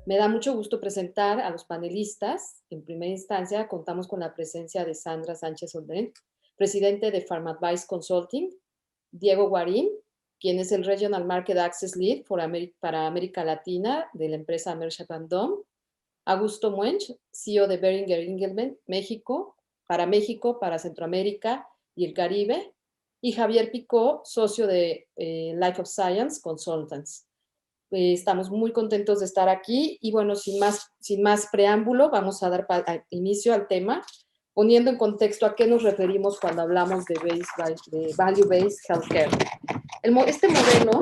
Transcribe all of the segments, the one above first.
Me da mucho gusto presentar a los panelistas. En primera instancia, contamos con la presencia de Sandra Sánchez Oldén, presidente de PharmAdvice Consulting, Diego Guarín, quien es el Regional Market Access Lead para América Latina de la empresa Mercer Dom, Augusto Muench, CEO de Boehringer Ingelheim, México, para Centroamérica y el Caribe, y Javier Picó, socio de Life of Science Consultants. Estamos muy contentos de estar aquí y bueno, sin más preámbulo, vamos a dar inicio al tema, poniendo en contexto a qué nos referimos cuando hablamos de Value-Based Healthcare. Este modelo,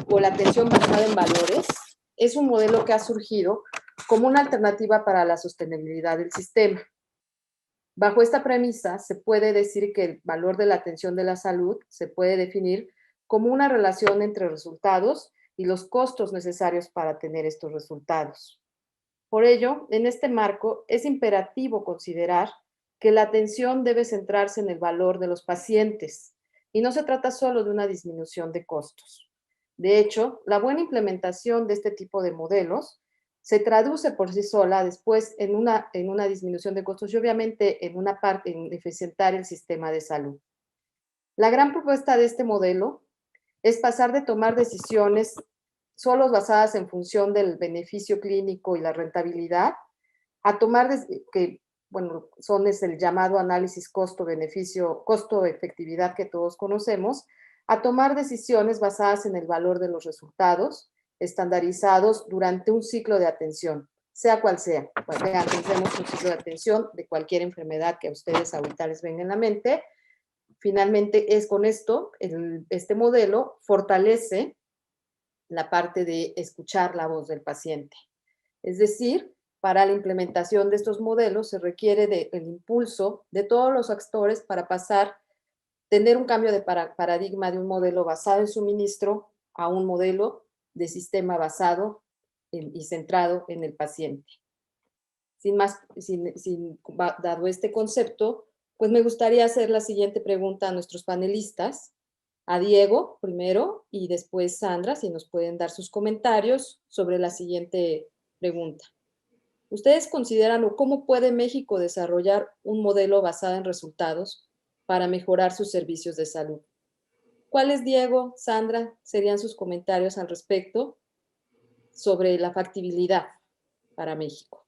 o la atención basada en valores, es un modelo que ha surgido como una alternativa para la sostenibilidad del sistema. Bajo esta premisa, se puede decir que el valor de la atención de la salud se puede definir como una relación entre resultados y los costos necesarios para tener estos resultados. Por ello, en este marco, es imperativo considerar que la atención debe centrarse en el valor de los pacientes y no se trata solo de una disminución de costos. De hecho, la buena implementación de este tipo de modelos se traduce por sí sola después en una disminución de costos y obviamente en una parte en eficientar el sistema de salud. La gran propuesta de este modelo es pasar de tomar decisiones solo basadas en función del beneficio clínico y la rentabilidad, a tomar es el llamado análisis costo-beneficio, costo-efectividad que todos conocemos, a tomar decisiones basadas en el valor de los resultados, estandarizados durante un ciclo de atención, sea cual sea. Pensemos un ciclo de atención de cualquier enfermedad que a ustedes ahorita les venga en la mente. Finalmente, es con esto, este modelo fortalece la parte de escuchar la voz del paciente. Es decir, para la implementación de estos modelos se requiere el impulso de todos los actores para tener un cambio de paradigma de un modelo basado en suministro a un modelo de sistema basado y centrado en el paciente. Dado este concepto, pues me gustaría hacer la siguiente pregunta a nuestros panelistas. A Diego primero y después Sandra, si nos pueden dar sus comentarios sobre la siguiente pregunta. ¿Ustedes consideran o cómo puede México desarrollar un modelo basado en resultados para mejorar sus servicios de salud? ¿Cuáles, Diego, Sandra, serían sus comentarios al respecto sobre la factibilidad para México?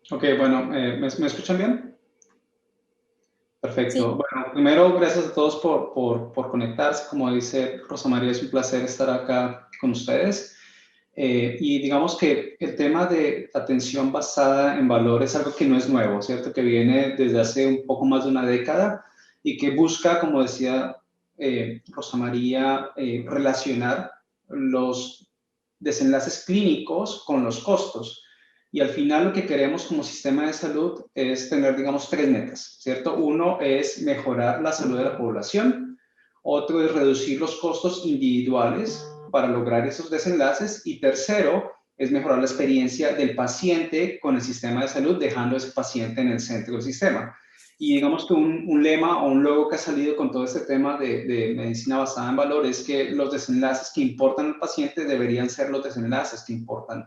Ok, bueno, ¿me escuchan bien? Perfecto. Sí. Bueno, primero, gracias a todos por conectarse. Como dice Rosa María, es un placer estar acá con ustedes. Y digamos que el tema de atención basada en valor es algo que no es nuevo, ¿cierto? Que viene desde hace un poco más de una década y que busca, como decía Rosa María, relacionar los desenlaces clínicos con los costos. Y al final lo que queremos como sistema de salud es tener, digamos, tres metas, ¿cierto? Uno es mejorar la salud de la población, otro es reducir los costos individuales para lograr esos desenlaces y tercero es mejorar la experiencia del paciente con el sistema de salud, dejando a ese paciente en el centro del sistema. Y digamos que un lema o un logo que ha salido con todo este tema de medicina basada en valor es que los desenlaces que importan al paciente deberían ser los desenlaces que importan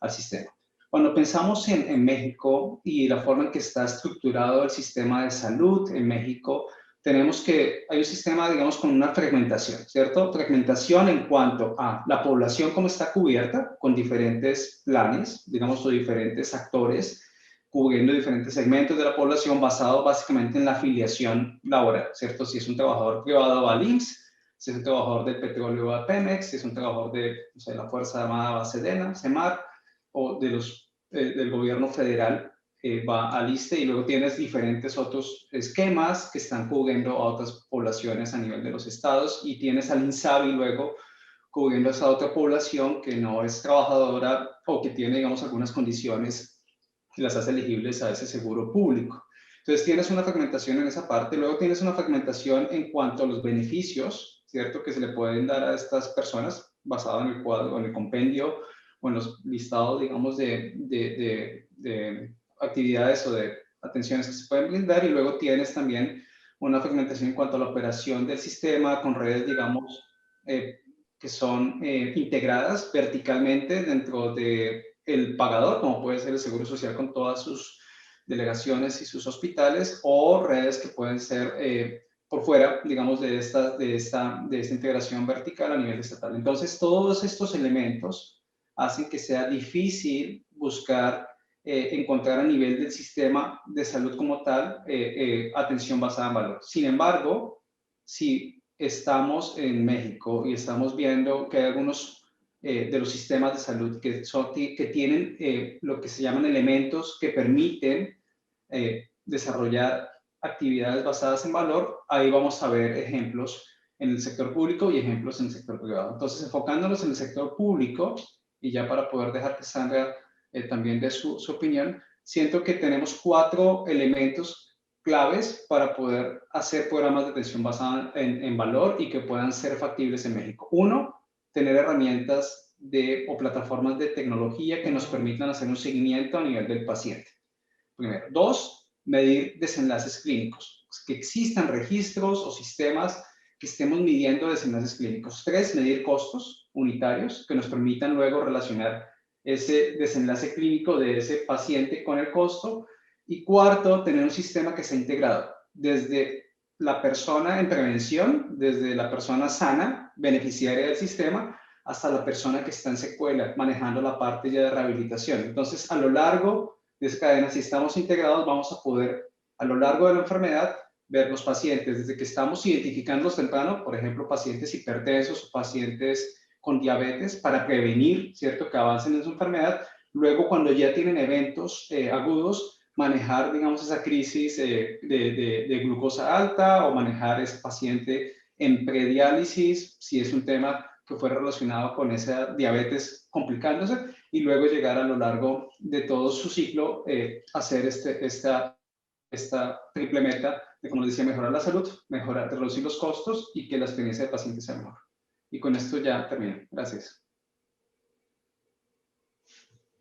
al sistema. Cuando pensamos en México y la forma en que está estructurado el sistema de salud en México, tenemos que hay un sistema, digamos, con una fragmentación, ¿cierto? Fragmentación en cuanto a la población como está cubierta, con diferentes planes, digamos, o diferentes actores, cubriendo diferentes segmentos de la población basado básicamente en la afiliación laboral, ¿cierto? Si es un trabajador privado va al IMSS, si es un trabajador del petróleo va a Pemex, si es un trabajador de, no sé, la Fuerza Armada va a Sedena, CEMAR, o del gobierno federal va al ISSSTE y luego tienes diferentes otros esquemas que están cubriendo a otras poblaciones a nivel de los estados y tienes al INSABI luego cubriendo a esa otra población que no es trabajadora o que tiene, digamos, algunas condiciones que las hace elegibles a ese seguro público. Entonces tienes una fragmentación en esa parte, luego tienes una fragmentación en cuanto a los beneficios, ¿cierto?, que se le pueden dar a estas personas basado en el cuadro, en el compendio o en los listados, digamos, de actividades o de atenciones que se pueden brindar, y luego tienes también una fragmentación en cuanto a la operación del sistema con redes, digamos, que son integradas verticalmente dentro de el pagador, como puede ser el Seguro Social con todas sus delegaciones y sus hospitales, o redes que pueden ser por fuera, digamos, de esta integración vertical a nivel estatal. Entonces, todos estos elementos hacen que sea difícil buscar, encontrar a nivel del sistema de salud como tal, atención basada en valor. Sin embargo, si estamos en México y estamos viendo que hay algunos de los sistemas de salud que tienen lo que se llaman elementos que permiten desarrollar actividades basadas en valor, ahí vamos a ver ejemplos en el sector público y ejemplos en el sector privado. Entonces, enfocándonos en el sector público, y ya para poder dejar que Sandra también dé su opinión, siento que tenemos 4 elementos claves para poder hacer programas de atención basada en valor y que puedan ser factibles en México. 1, tener herramientas o plataformas de tecnología que nos permitan hacer un seguimiento a nivel del paciente. Primero. 2, medir desenlaces clínicos, que existan registros o sistemas que estemos midiendo desenlaces clínicos. 3, medir costos unitarios que nos permitan luego relacionar ese desenlace clínico de ese paciente con el costo. Y 4, tener un sistema que sea integrado desde la persona en prevención, desde la persona sana, beneficiaria del sistema, hasta la persona que está en secuela, manejando la parte ya de rehabilitación. Entonces, a lo largo de esa cadena, si estamos integrados, vamos a poder, a lo largo de la enfermedad, ver los pacientes, desde que estamos identificándolos temprano, por ejemplo, pacientes hipertensos o pacientes con diabetes, para prevenir, ¿cierto?, que avancen en su enfermedad. Luego, cuando ya tienen eventos agudos, manejar, digamos, esa crisis de glucosa alta o manejar ese paciente en prediálisis, si es un tema que fue relacionado con esa diabetes complicándose, y luego llegar a lo largo de todo su ciclo, hacer esta triple meta de, como decía, mejorar la salud, reducir los costos y que la experiencia del paciente sea mejor. Y con esto ya termino. Gracias.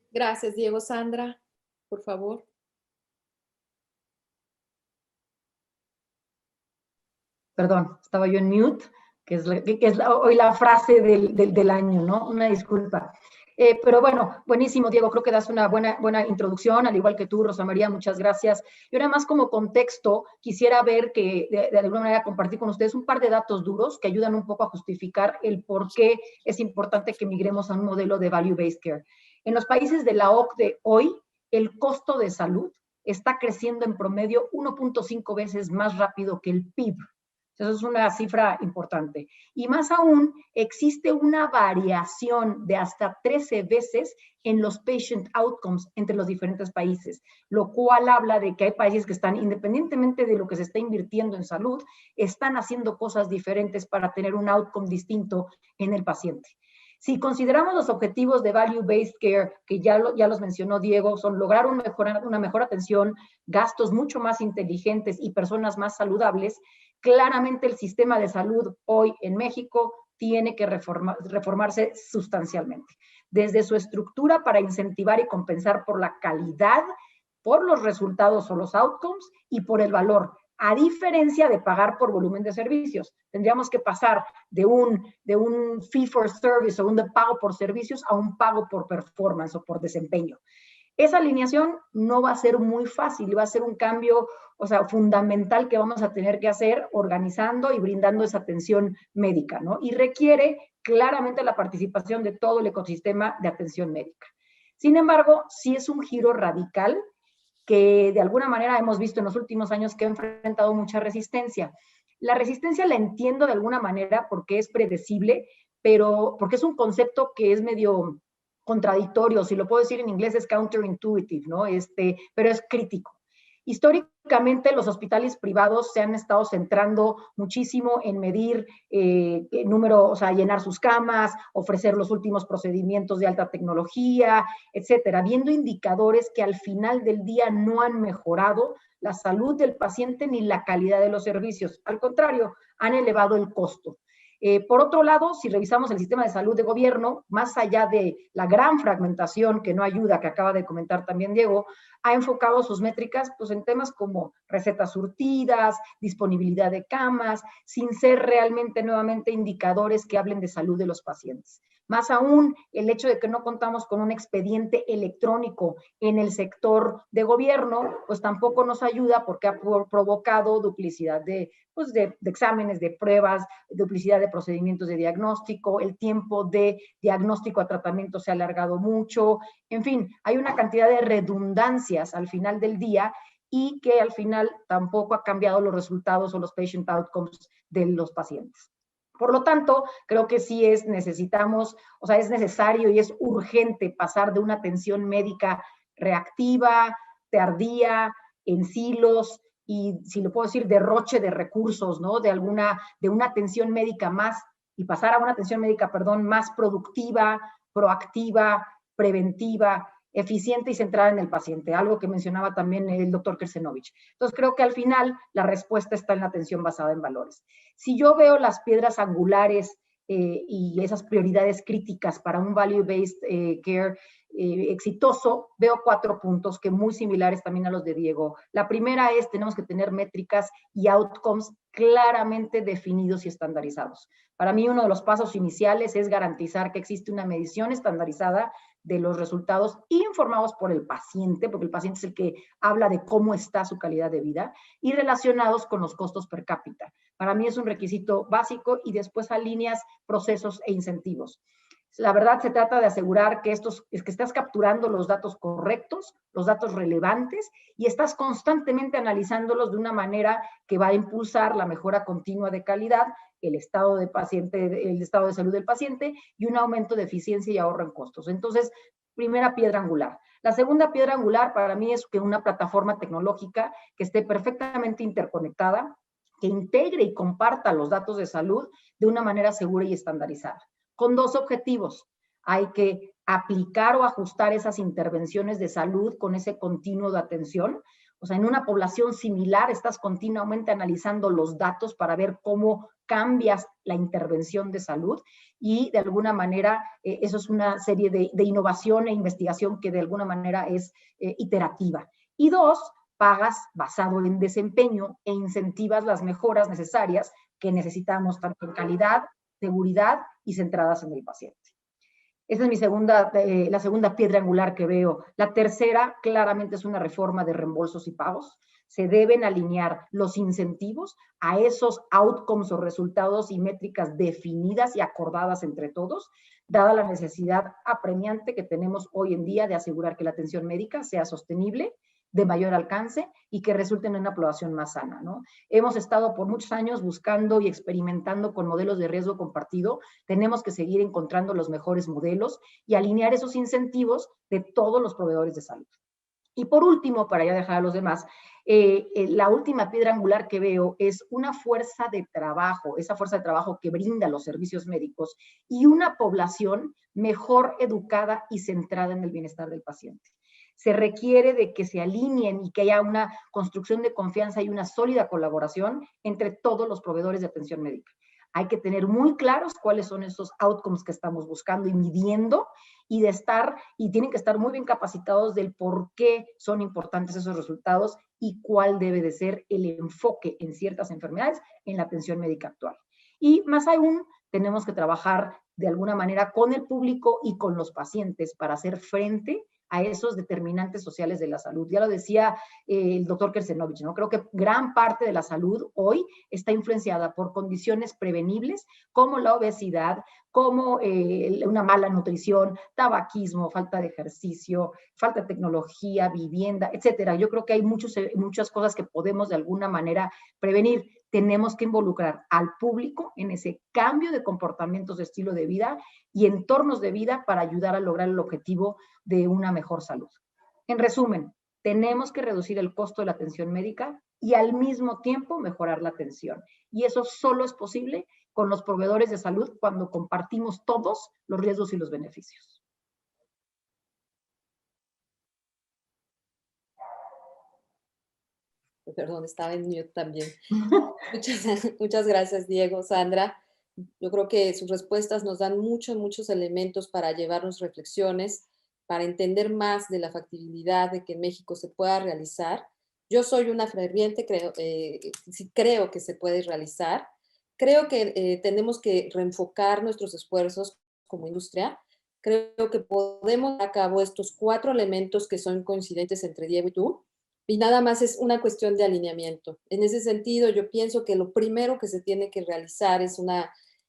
Gracias, Diego. Sandra, por favor. Perdón, estaba yo en mute, que es hoy la frase del año, ¿no? Una disculpa. Pero bueno, buenísimo, Diego, creo que das una buena introducción, al igual que tú, Rosa María, muchas gracias. Y ahora más como contexto, quisiera ver que de alguna manera compartir con ustedes un par de datos duros que ayudan un poco a justificar el por qué es importante que migremos a un modelo de value-based care. En los países de la OCDE hoy, el costo de salud está creciendo en promedio 1.5 veces más rápido que el PIB. Eso es una cifra importante. Y más aún, existe una variación de hasta 13 veces en los patient outcomes entre los diferentes países, lo cual habla de que hay países que están, independientemente de lo que se está invirtiendo en salud, están haciendo cosas diferentes para tener un outcome distinto en el paciente. Si consideramos los objetivos de Value-Based Care, que ya los mencionó Diego, son lograr una mejor atención, gastos mucho más inteligentes y personas más saludables, claramente el sistema de salud hoy en México tiene que reformarse sustancialmente. Desde su estructura para incentivar y compensar por la calidad, por los resultados o los outcomes y por el valor, a diferencia de pagar por volumen de servicios. Tendríamos que pasar de un fee for service o un pago por servicios a un pago por performance o por desempeño. Esa alineación no va a ser muy fácil, va a ser un cambio, fundamental que vamos a tener que hacer organizando y brindando esa atención médica, ¿no? Y requiere claramente la participación de todo el ecosistema de atención médica. Sin embargo, sí es un giro radical que de alguna manera hemos visto en los últimos años que ha enfrentado mucha resistencia. La resistencia la entiendo de alguna manera porque es predecible, pero porque es un concepto que es medio contradictorio, si lo puedo decir en inglés es counterintuitive, ¿no? Pero es crítico. Históricamente los hospitales privados se han estado centrando muchísimo en medir el número, llenar sus camas, ofrecer los últimos procedimientos de alta tecnología, etcétera, viendo indicadores que al final del día no han mejorado la salud del paciente ni la calidad de los servicios. Al contrario, han elevado el costo. Por otro lado, si revisamos el sistema de salud de gobierno, más allá de la gran fragmentación que no ayuda, que acaba de comentar también Diego, ha enfocado sus métricas en temas como recetas surtidas, disponibilidad de camas, sin ser realmente nuevamente indicadores que hablen de salud de los pacientes. Más aún, el hecho de que no contamos con un expediente electrónico en el sector de gobierno, pues tampoco nos ayuda porque ha provocado duplicidad pues de exámenes, de pruebas, duplicidad de procedimientos de diagnóstico, el tiempo de diagnóstico a tratamiento se ha alargado mucho, en fin, hay una cantidad de redundancias al final del día y que al final tampoco ha cambiado los resultados o los patient outcomes de los pacientes. Por lo tanto, creo que sí es necesario y es urgente pasar de una atención médica reactiva, tardía, en silos y, si lo puedo decir, derroche de recursos, ¿no? De una atención médica más y pasar a una atención médica, perdón, más productiva, proactiva, preventiva, eficiente y centrada en el paciente, algo que mencionaba también el doctor Kersenovich. Entonces, creo que al final la respuesta está en la atención basada en valores. Si yo veo las piedras angulares y esas prioridades críticas para un value-based care exitoso, veo 4 puntos que muy similares también a los de Diego. La primera es, tenemos que tener métricas y outcomes claramente definidos y estandarizados. Para mí, uno de los pasos iniciales es garantizar que existe una medición estandarizada de los resultados informados por el paciente, porque el paciente es el que habla de cómo está su calidad de vida, y relacionados con los costos per cápita. Para mí es un requisito básico y después alineas procesos e incentivos. La verdad se trata de asegurar que estás capturando los datos correctos, los datos relevantes y estás constantemente analizándolos de una manera que va a impulsar la mejora continua de calidad, el estado de salud del paciente y un aumento de eficiencia y ahorro en costos. Entonces, primera piedra angular. La segunda piedra angular para mí es que una plataforma tecnológica que esté perfectamente interconectada, que integre y comparta los datos de salud de una manera segura y estandarizada, con 2 objetivos. Hay que aplicar o ajustar esas intervenciones de salud con ese continuo de atención. O sea, en una población similar estás continuamente analizando los datos para ver cómo cambias la intervención de salud y de alguna manera eso es una serie de innovación e investigación que de alguna manera es iterativa. Y 2, pagas basado en desempeño e incentivas las mejoras necesarias que necesitamos tanto en calidad, seguridad y centradas en el paciente. Esa es la segunda piedra angular que veo. La tercera claramente es una reforma de reembolsos y pagos. Se deben alinear los incentivos a esos outcomes o resultados y métricas definidas y acordadas entre todos, dada la necesidad apremiante que tenemos hoy en día de asegurar que la atención médica sea sostenible, de mayor alcance y que resulten en una población más sana, ¿no? Hemos estado por muchos años buscando y experimentando con modelos de riesgo compartido. Tenemos que seguir encontrando los mejores modelos y alinear esos incentivos de todos los proveedores de salud. Y por último, para ya dejar a los demás, la última piedra angular que veo es una fuerza de trabajo, esa fuerza de trabajo que brinda los servicios médicos y una población mejor educada y centrada en el bienestar del paciente. Se requiere de que se alineen y que haya una construcción de confianza y una sólida colaboración entre todos los proveedores de atención médica. Hay que tener muy claros cuáles son esos outcomes que estamos buscando y midiendo y tienen que estar muy bien capacitados del por qué son importantes esos resultados y cuál debe de ser el enfoque en ciertas enfermedades en la atención médica actual. Y más aún, tenemos que trabajar de alguna manera con el público y con los pacientes para hacer frente a esos determinantes sociales de la salud. Ya lo decía el doctor Kersenovich, ¿no? Creo que gran parte de la salud hoy está influenciada por condiciones prevenibles como la obesidad, como una mala nutrición, tabaquismo, falta de ejercicio, falta de tecnología, vivienda, etcétera. Yo creo que hay muchas cosas que podemos de alguna manera prevenir. Tenemos que involucrar al público en ese cambio de comportamientos de estilo de vida y entornos de vida para ayudar a lograr el objetivo de una mejor salud. En resumen, tenemos que reducir el costo de la atención médica y al mismo tiempo mejorar la atención. Y eso solo es posible con los proveedores de salud cuando compartimos todos los riesgos y los beneficios. Perdón, estaba en mute también. Muchas gracias, Diego, Sandra. Yo creo que sus respuestas nos dan muchos elementos para llevarnos reflexiones, para entender más de la factibilidad de que en México se pueda realizar. Yo soy una ferviente, sí creo que se puede realizar. Creo que tenemos que reenfocar nuestros esfuerzos como industria, creo que podemos llevar a cabo estos 4 elementos que son coincidentes entre Diego y tú, y nada más es una cuestión de alineamiento. En ese sentido, yo pienso que lo primero que se tiene que realizar es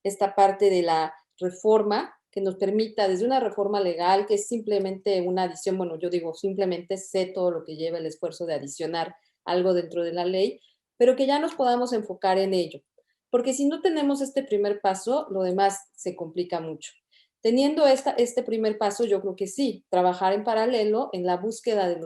esta parte de la reforma que nos permita, desde una reforma legal, que es simplemente una adición, bueno, yo digo, simplemente sé todo lo que lleva el esfuerzo de adicionar algo dentro de la ley, pero que ya nos podamos enfocar en ello. Porque si no tenemos este primer paso, lo demás se complica mucho. Teniendo este primer paso, yo creo que sí, trabajar en paralelo en la búsqueda de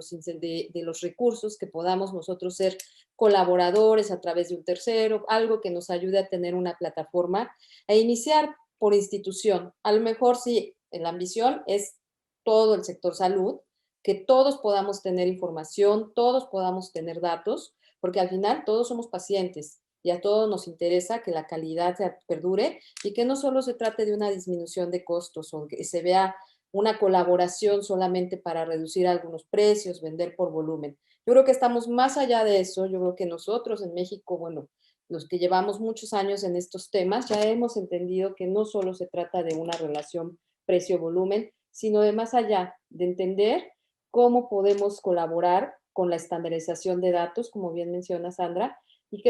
los recursos que podamos nosotros ser colaboradores a través de un tercero, algo que nos ayude a tener una plataforma e iniciar por institución. A lo mejor sí, la ambición es todo el sector salud, que todos podamos tener información, todos podamos tener datos, porque al final todos somos pacientes y a todos nos interesa que la calidad se perdure y que no solo se trate de una disminución de costos o que se vea una colaboración solamente para reducir algunos precios, vender por volumen. Yo creo que estamos más allá de eso. Yo creo que nosotros en México, bueno, los que llevamos muchos años en estos temas, ya hemos entendido que no solo se trata de una relación precio-volumen, sino de más allá, de entender cómo podemos colaborar con la estandarización de datos, como bien menciona Sandra, y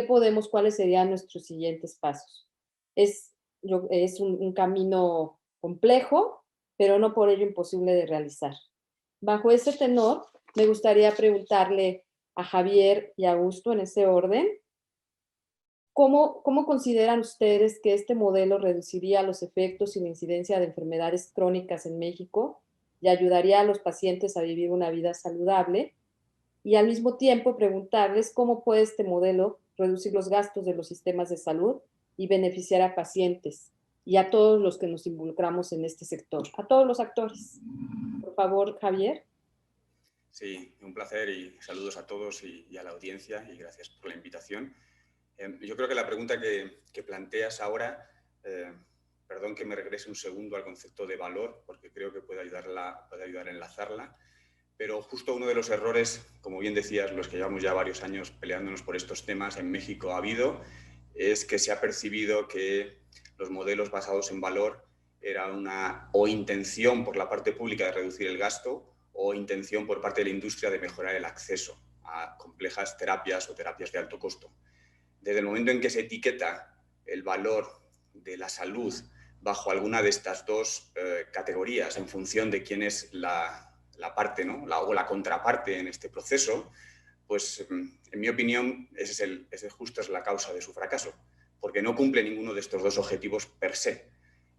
cuáles serían nuestros siguientes pasos. Es un camino complejo, pero no por ello imposible de realizar. Bajo ese tenor, me gustaría preguntarle a Javier y a Augusto en ese orden, ¿cómo consideran ustedes que este modelo reduciría los efectos y la incidencia de enfermedades crónicas en México y ayudaría a los pacientes a vivir una vida saludable? Y al mismo tiempo preguntarles cómo puede este modelo reducir los gastos de los sistemas de salud y beneficiar a pacientes y a todos los que nos involucramos en este sector, a todos los actores. Por favor, Javier. Sí, un placer y saludos a todos y a la audiencia y gracias por la invitación. Yo creo que la pregunta que planteas ahora, perdón que me regrese un segundo al concepto de valor, porque creo que puede ayudar a enlazarla, pero justo uno de los errores, como bien decías, los que llevamos ya varios años peleándonos por estos temas en México ha habido, es que se ha percibido que los modelos basados en valor era una o intención por la parte pública de reducir el gasto o intención por parte de la industria de mejorar el acceso a complejas terapias o terapias de alto costo. Desde el momento en que se etiqueta el valor de la salud bajo alguna de estas dos categorías en función de quién es la parte, ¿no? o la contraparte en este proceso, pues en mi opinión ese justo es la causa de su fracaso, porque no cumple ninguno de estos dos objetivos per se,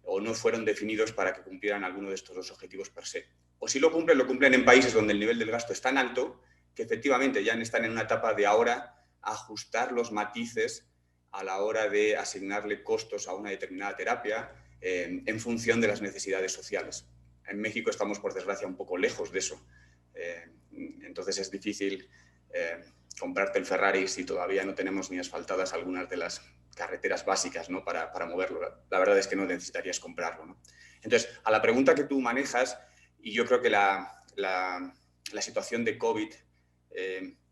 o no fueron definidos para que cumplieran alguno de estos dos objetivos per se. O si lo cumplen en países donde el nivel del gasto es tan alto que efectivamente ya están en una etapa de ahora ajustar los matices a la hora de asignarle costos a una determinada terapia en función de las necesidades sociales. En México estamos, por desgracia, un poco lejos de eso. Entonces es difícil comprarte el Ferrari si todavía no tenemos ni asfaltadas algunas de las carreteras básicas, ¿no? para moverlo. La verdad es que no necesitarías comprarlo, ¿no? Entonces, a la pregunta que tú manejas, y yo creo que la situación de COVID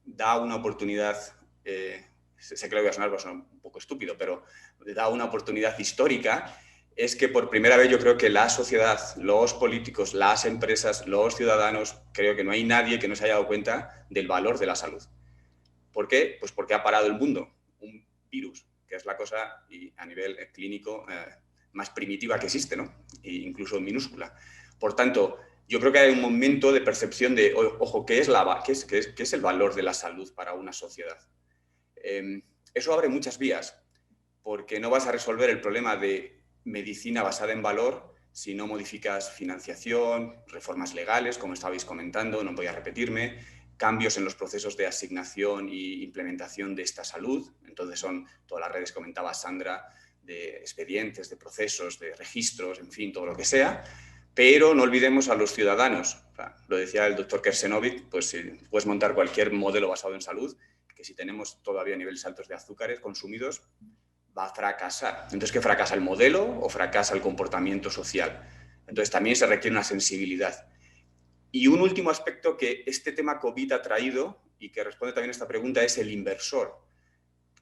da una oportunidad, sé que lo voy a sonar un poco estúpido, pero da una oportunidad histórica, es que por primera vez yo creo que la sociedad, los políticos, las empresas, los ciudadanos, creo que no hay nadie que no se haya dado cuenta del valor de la salud. ¿Por qué? Pues porque ha parado el mundo, un virus, que es la cosa y a nivel clínico más primitiva que existe, ¿no? E incluso minúscula. Por tanto, yo creo que hay un momento de percepción de, ojo, ¿qué es el valor de la salud para una sociedad? Eso abre muchas vías, porque no vas a resolver el problema de medicina basada en valor si no modificas financiación, reformas legales, como estabais comentando, no voy a repetirme, cambios en los procesos de asignación e implementación de esta salud. Entonces son todas las redes que comentaba Sandra, de expedientes, de procesos, de registros, en fin, todo lo que sea. Pero no olvidemos a los ciudadanos. O sea, lo decía el doctor Kersenovic, pues si puedes montar cualquier modelo basado en salud, que si tenemos todavía niveles altos de azúcares consumidos, va a fracasar. Entonces, ¿qué fracasa? ¿El modelo o fracasa el comportamiento social? Entonces, también se requiere una sensibilidad. Y un último aspecto que este tema COVID ha traído y que responde también a esta pregunta es el inversor.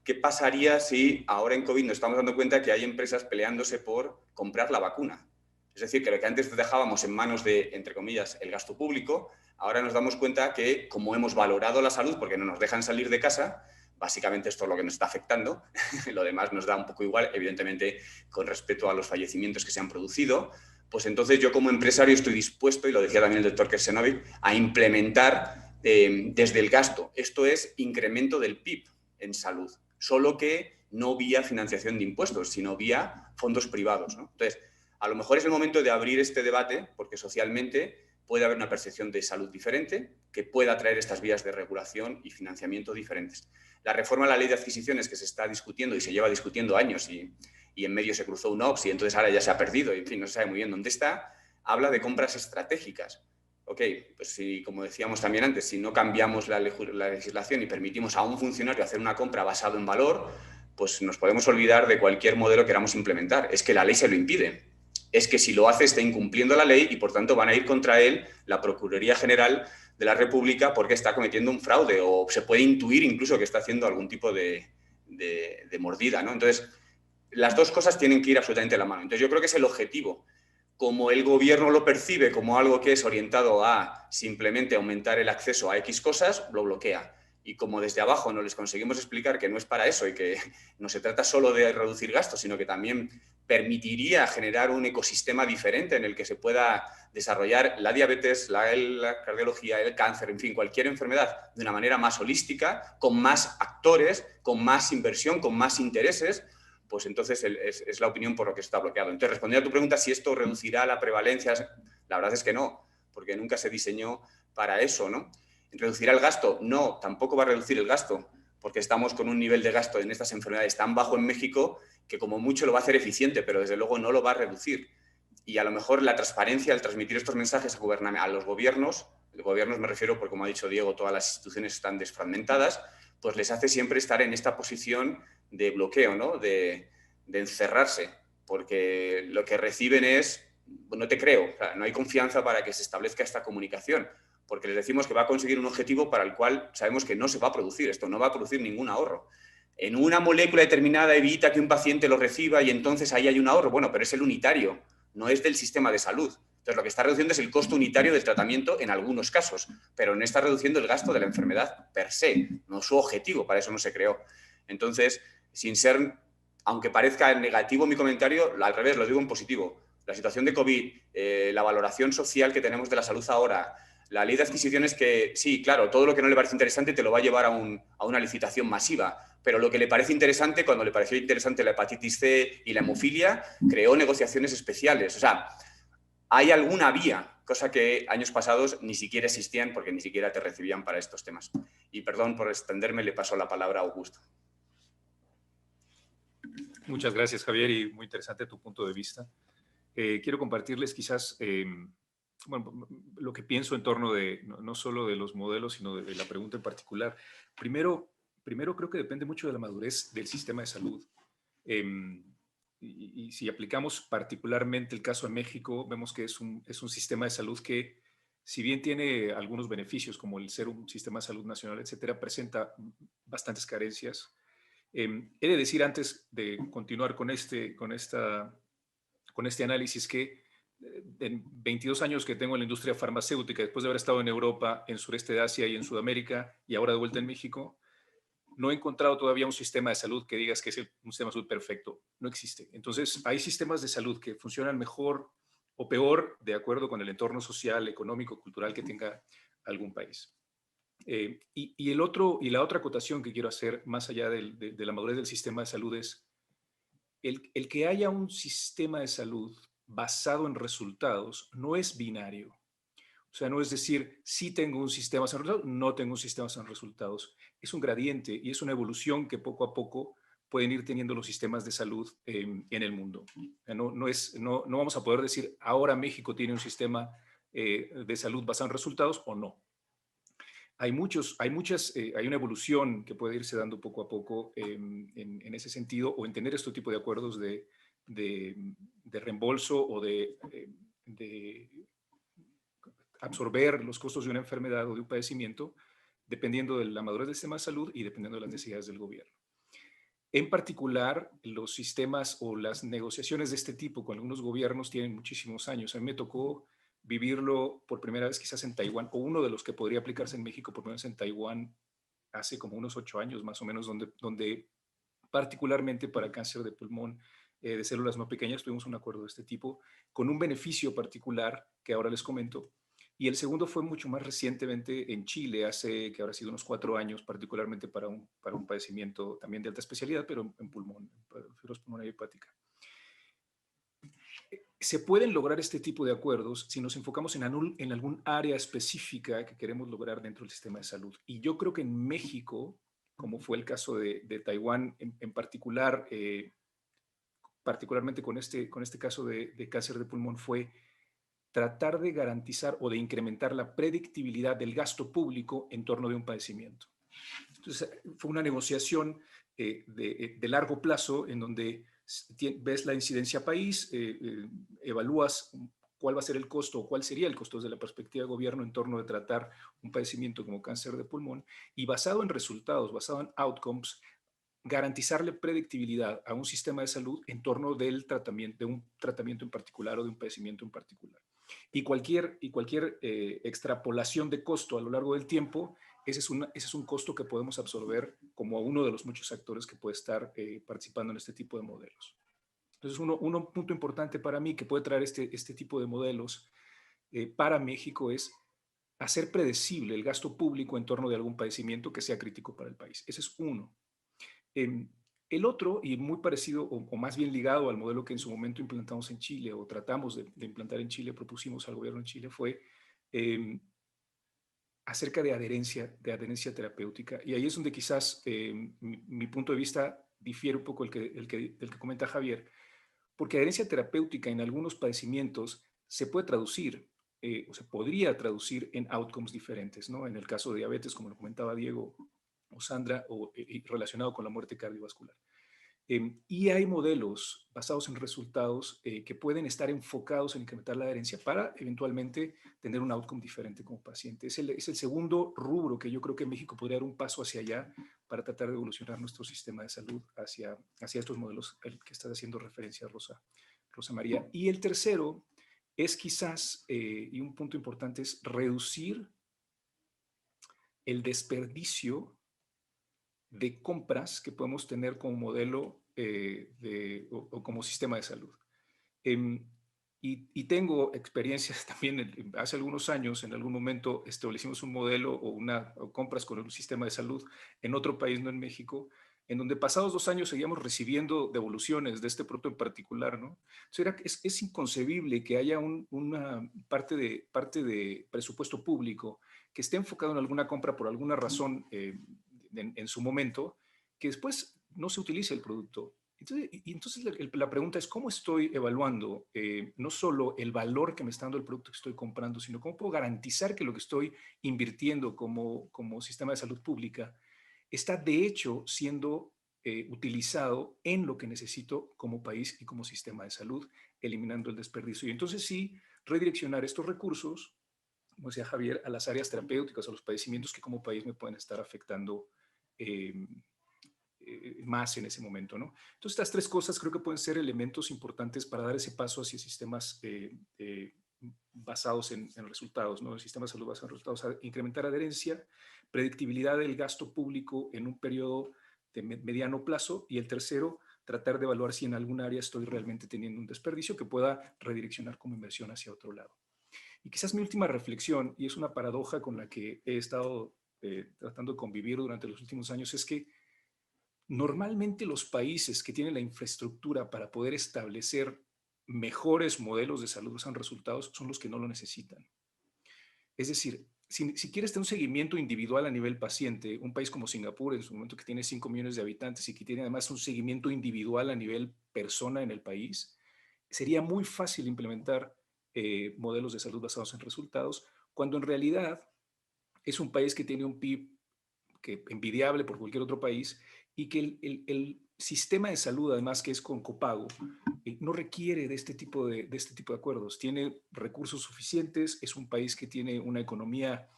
¿Qué pasaría si ahora en COVID nos estamos dando cuenta que hay empresas peleándose por comprar la vacuna? Es decir, que lo que antes dejábamos en manos de, entre comillas, el gasto público, ahora nos damos cuenta que como hemos valorado la salud porque no nos dejan salir de casa, básicamente esto es lo que nos está afectando, lo demás nos da un poco igual, evidentemente con respecto a los fallecimientos que se han producido, pues entonces yo como empresario estoy dispuesto, y lo decía también el doctor Kersenovic, a implementar desde el gasto. Esto es incremento del PIB en salud, solo que no vía financiación de impuestos, sino vía fondos privados, ¿no? Entonces, a lo mejor es el momento de abrir este debate, porque socialmente puede haber una percepción de salud diferente que pueda traer estas vías de regulación y financiamiento diferentes. La reforma a la ley de adquisiciones que se está discutiendo y se lleva discutiendo años y en medio se cruzó un OPS y entonces ahora ya se ha perdido y en fin, no se sabe muy bien dónde está, habla de compras estratégicas. Ok, pues si, como decíamos también antes, si no cambiamos la legislación y permitimos a un funcionario hacer una compra basado en valor, pues nos podemos olvidar de cualquier modelo que queramos implementar. Es que la ley se lo impide. Es que si lo hace está incumpliendo la ley y por tanto van a ir contra él la Procuraduría General de la República porque está cometiendo un fraude o se puede intuir incluso que está haciendo algún tipo de mordida, ¿no? Entonces, las dos cosas tienen que ir absolutamente de la mano. Entonces, yo creo que es el objetivo. Como el gobierno lo percibe como algo que es orientado a simplemente aumentar el acceso a X cosas, lo bloquea. Y como desde abajo no les conseguimos explicar que no es para eso y que no se trata solo de reducir gastos, sino que también permitiría generar un ecosistema diferente en el que se pueda desarrollar la diabetes, la cardiología, el cáncer, en fin, cualquier enfermedad de una manera más holística, con más actores, con más inversión, con más intereses, pues entonces es la opinión por lo que está bloqueado. Entonces, respondiendo a tu pregunta, si esto reducirá la prevalencia, la verdad es que no, porque nunca se diseñó para eso, ¿no? ¿Reducirá el gasto? No, tampoco va a reducir el gasto, porque estamos con un nivel de gasto en estas enfermedades tan bajo en México que como mucho lo va a hacer eficiente, pero desde luego no lo va a reducir. Y a lo mejor la transparencia, al transmitir estos mensajes a los gobiernos me refiero porque, como ha dicho Diego, todas las instituciones están desfragmentadas, pues les hace siempre estar en esta posición de bloqueo, ¿no? De encerrarse, porque lo que reciben es, no te creo, o sea, no hay confianza para que se establezca esta comunicación, porque les decimos que va a conseguir un objetivo para el cual sabemos que no se va a producir, esto no va a producir ningún ahorro. En una molécula determinada evita que un paciente lo reciba y entonces ahí hay un ahorro, bueno, pero es el unitario, no es del sistema de salud. Entonces, lo que está reduciendo es el costo unitario del tratamiento en algunos casos, pero no está reduciendo el gasto de la enfermedad per se, no es su objetivo, para eso no se creó. Entonces, sin ser, aunque parezca negativo mi comentario, al revés, lo digo en positivo. La situación de COVID, la valoración social que tenemos de la salud ahora, la ley de adquisiciones que, sí, claro, todo lo que no le parece interesante te lo va a llevar a una licitación masiva, pero lo que le parece interesante, cuando le pareció interesante la hepatitis C y la hemofilia, creó negociaciones especiales. O sea, hay alguna vía, cosa que años pasados ni siquiera existían porque ni siquiera te recibían para estos temas. Y perdón por extenderme, le paso la palabra a Augusto. Muchas gracias, Javier, y muy interesante tu punto de vista. Quiero compartirles quizás bueno, lo que pienso en torno de no solo de los modelos, sino de la pregunta en particular. Primero creo que depende mucho de la madurez del sistema de salud. Y si aplicamos particularmente el caso de México, vemos que es un sistema de salud que, si bien tiene algunos beneficios, como el ser un sistema de salud nacional, etcétera, presenta bastantes carencias. He de decir, antes de continuar con este análisis, que en 22 años que tengo en la industria farmacéutica, después de haber estado en Europa, en sureste de Asia y en Sudamérica, y ahora de vuelta en México, no he encontrado todavía un sistema de salud que digas que es un sistema de salud perfecto. No existe. Entonces, hay sistemas de salud que funcionan mejor o peor de acuerdo con el entorno social, económico, cultural que tenga algún país. Y la otra acotación que quiero hacer, más allá de la madurez del sistema de salud, es el que haya un sistema de salud basado en resultados no es binario. O sea, no es decir, sí tengo un sistema basado en resultados, no tengo un sistema basado en resultados. Es un gradiente y es una evolución que poco a poco pueden ir teniendo los sistemas de salud en el mundo. No vamos a poder decir, ahora México tiene un sistema de salud basado en resultados o no. Hay una evolución que puede irse dando poco a poco en ese sentido, o en tener este tipo de acuerdos de reembolso o de absorber los costos de una enfermedad o de un padecimiento, dependiendo de la madurez del sistema de salud y dependiendo de las necesidades del gobierno. En particular, los sistemas o las negociaciones de este tipo con algunos gobiernos tienen muchísimos años. A mí me tocó vivirlo por primera vez quizás en Taiwán, o uno de los que podría aplicarse en México por primera vez en Taiwán hace como unos 8 años más o menos, donde particularmente para cáncer de pulmón de células no pequeñas tuvimos un acuerdo de este tipo con un beneficio particular que ahora les comento. Y el segundo fue mucho más recientemente en Chile, hace que habrá sido unos 4 años, particularmente para un padecimiento también de alta especialidad, pero en pulmón, en fibrosis pulmonar hepática. Se pueden lograr este tipo de acuerdos si nos enfocamos en algún área específica que queremos lograr dentro del sistema de salud. Y yo creo que en México, como fue el caso de Taiwán en particular, particularmente con este caso de cáncer de pulmón, fue tratar de garantizar o de incrementar la predictibilidad del gasto público en torno de un padecimiento. Entonces, fue una negociación de largo plazo en donde ves la incidencia país, evalúas cuál va a ser el costo o cuál sería el costo desde la perspectiva de gobierno en torno de tratar un padecimiento como cáncer de pulmón y basado en resultados, basado en outcomes, garantizarle predictibilidad a un sistema de salud en torno del tratamiento, de un tratamiento en particular o de un padecimiento en particular. Y cualquier extrapolación de costo a lo largo del tiempo, ese es un costo que podemos absorber como uno de los muchos actores que puede estar participando en este tipo de modelos. Entonces, un punto importante para mí que puede traer este tipo de modelos para México es hacer predecible el gasto público en torno de algún padecimiento que sea crítico para el país. Ese es uno. El otro, y muy parecido o más bien ligado al modelo que en su momento implantamos en Chile o tratamos de implantar en Chile, propusimos al gobierno en Chile, fue acerca de adherencia terapéutica. Y ahí es donde quizás mi punto de vista difiere un poco del que comenta Javier, porque adherencia terapéutica en algunos padecimientos se puede traducir o se podría traducir en outcomes diferentes, ¿no? En el caso de diabetes, como lo comentaba Diego o Sandra, relacionado con la muerte cardiovascular. Y hay modelos basados en resultados que pueden estar enfocados en incrementar la adherencia para eventualmente tener un outcome diferente como paciente. Es el segundo rubro que yo creo que México podría dar un paso hacia allá para tratar de evolucionar nuestro sistema de salud hacia estos modelos al que está haciendo referencia Rosa María. Y el tercero es quizás, y un punto importante, es reducir el desperdicio de compras que podemos tener como modelo o como sistema de salud. Y tengo experiencias también, hace algunos años, en algún momento establecimos un modelo o compras con un sistema de salud en otro país, no en México, en donde pasados 2 años seguíamos recibiendo devoluciones de este producto en particular, ¿no? Entonces es inconcebible que haya una parte de presupuesto público que esté enfocado en alguna compra por alguna razón en su momento, que después no se utilice el producto. Entonces la pregunta es, ¿cómo estoy evaluando no solo el valor que me está dando el producto que estoy comprando, sino cómo puedo garantizar que lo que estoy invirtiendo como sistema de salud pública está de hecho siendo utilizado en lo que necesito como país y como sistema de salud, eliminando el desperdicio? Y entonces sí, redireccionar estos recursos, como decía Javier, a las áreas terapéuticas, a los padecimientos que como país me pueden estar afectando más en ese momento, ¿no? Entonces, estas 3 cosas creo que pueden ser elementos importantes para dar ese paso hacia sistemas basados en resultados, ¿no? El sistema de salud basado en resultados, incrementar adherencia, predictibilidad del gasto público en un periodo de mediano plazo, y el tercero, tratar de evaluar si en algún área estoy realmente teniendo un desperdicio que pueda redireccionar como inversión hacia otro lado. Y quizás mi última reflexión, y es una paradoja con la que he estado tratando de convivir durante los últimos años, es que normalmente los países que tienen la infraestructura para poder establecer mejores modelos de salud basados en resultados son los que no lo necesitan. Es decir, si quieres tener un seguimiento individual a nivel paciente, un país como Singapur, en su momento que tiene 5 millones de habitantes y que tiene además un seguimiento individual a nivel persona en el país, sería muy fácil implementar modelos de salud basados en resultados, cuando en realidad es un país que tiene un PIB envidiable por cualquier otro país, y que el sistema de salud, además que es con copago, no requiere de este tipo de acuerdos. Tiene recursos suficientes, es un país que tiene una economía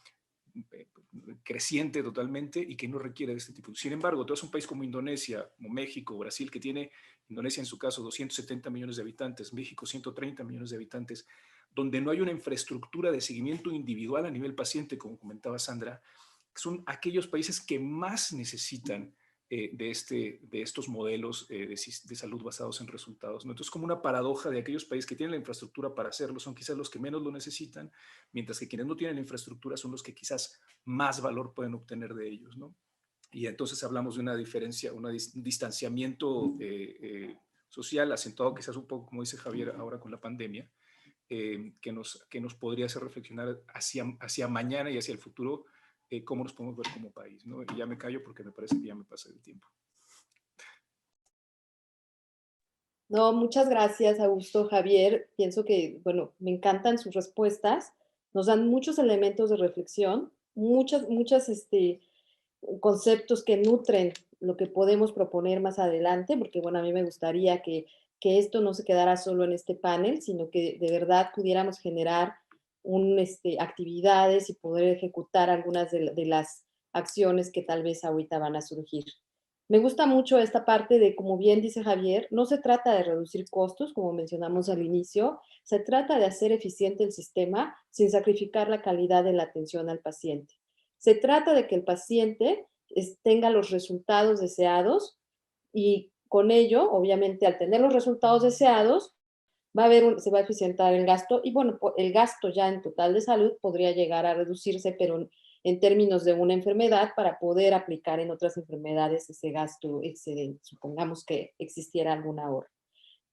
creciente totalmente y que no requiere de este tipo. Sin embargo, tú eres un país como Indonesia, como México, Brasil, que tiene, Indonesia en su caso, 270 millones de habitantes, México 130 millones de habitantes, donde no hay una infraestructura de seguimiento individual a nivel paciente, como comentaba Sandra, son aquellos países que más necesitan de estos modelos de salud basados en resultados, ¿no? Entonces, como una paradoja de aquellos países que tienen la infraestructura para hacerlo, son quizás los que menos lo necesitan, mientras que quienes no tienen la infraestructura son los que quizás más valor pueden obtener de ellos, ¿no? Y entonces hablamos de una diferencia, un distanciamiento social, acentuado quizás un poco, como dice Javier, ahora con la pandemia, que nos podría hacer reflexionar hacia mañana y hacia el futuro, cómo nos podemos ver como país, ¿no? Y ya me callo porque me parece que ya me pasé el tiempo. No, muchas gracias, Augusto, Javier. Pienso que, bueno, me encantan sus respuestas. Nos dan muchos elementos de reflexión, muchos conceptos que nutren lo que podemos proponer más adelante, porque, bueno, a mí me gustaría que esto no se quedara solo en este panel, sino que de verdad pudiéramos generar actividades y poder ejecutar algunas de las acciones que tal vez ahorita van a surgir. Me gusta mucho esta parte de, como bien dice Javier, no se trata de reducir costos, como mencionamos al inicio, se trata de hacer eficiente el sistema sin sacrificar la calidad de la atención al paciente. Se trata de que el paciente tenga los resultados deseados y con ello, obviamente, al tener los resultados deseados, se va a eficientar el gasto y bueno, el gasto ya en total de salud podría llegar a reducirse, pero en términos de una enfermedad para poder aplicar en otras enfermedades ese gasto excedente, supongamos que existiera algún ahorro.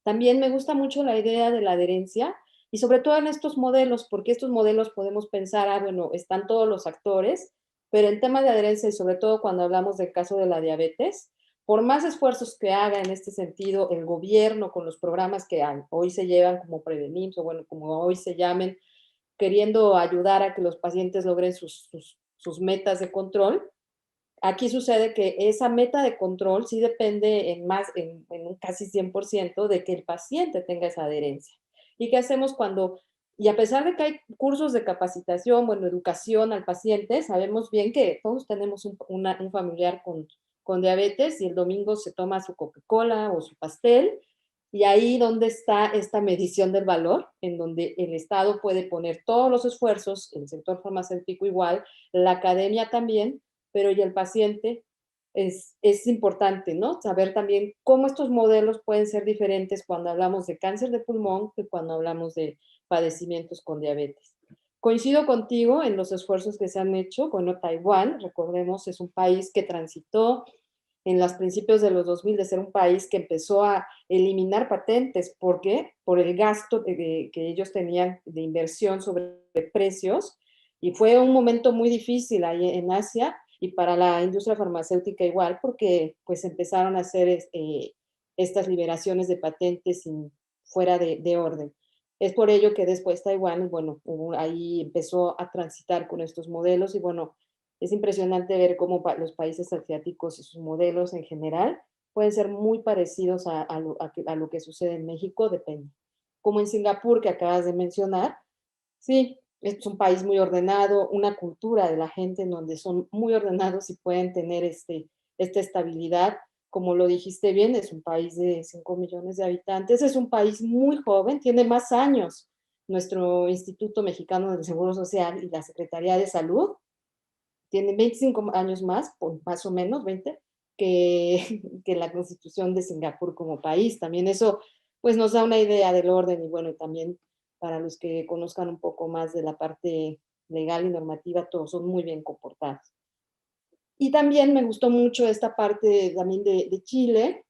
También me gusta mucho la idea de la adherencia y sobre todo en estos modelos, porque estos modelos podemos pensar, bueno, están todos los actores, pero en tema de adherencia y sobre todo cuando hablamos del caso de la diabetes, por más esfuerzos que haga en este sentido el gobierno con los programas que hoy se llevan como Prevenims o bueno, como hoy se llamen, queriendo ayudar a que los pacientes logren sus metas de control, aquí sucede que esa meta de control sí depende en un casi 100% de que el paciente tenga esa adherencia. ¿Y qué hacemos cuando, y a pesar de que hay cursos de capacitación, bueno, educación al paciente, sabemos bien que todos tenemos un familiar con diabetes y el domingo se toma su Coca-Cola o su pastel, y ahí donde está esta medición del valor, en donde el Estado puede poner todos los esfuerzos, el sector farmacéutico igual, la academia también, pero y el paciente es importante, ¿no? Saber también cómo estos modelos pueden ser diferentes cuando hablamos de cáncer de pulmón que cuando hablamos de padecimientos con diabetes. Coincido contigo en los esfuerzos que se han hecho. Bueno, Taiwán, recordemos, es un país que transitó en los principios de los 2000 de ser un país que empezó a eliminar patentes. ¿Por qué? Por el gasto que ellos tenían de inversión sobre precios. Y fue un momento muy difícil ahí en Asia y para la industria farmacéutica igual, porque pues empezaron a hacer estas liberaciones de patentes fuera de orden. Es por ello que después Taiwán, bueno, ahí empezó a transitar con estos modelos y bueno, es impresionante ver cómo los países asiáticos y sus modelos en general pueden ser muy parecidos a lo que sucede en México, depende. Como en Singapur, que acabas de mencionar, sí, es un país muy ordenado, una cultura de la gente en donde son muy ordenados y pueden tener esta estabilidad. Como lo dijiste bien, es un país de 5 millones de habitantes, es un país muy joven, tiene más años nuestro Instituto Mexicano del Seguro Social y la Secretaría de Salud, tiene 25 años más o menos, 20, que la Constitución de Singapur como país. También eso pues nos da una idea del orden y bueno, también para los que conozcan un poco más de la parte legal y normativa, todos son muy bien comportados. Y también me gustó mucho esta parte también de Chile,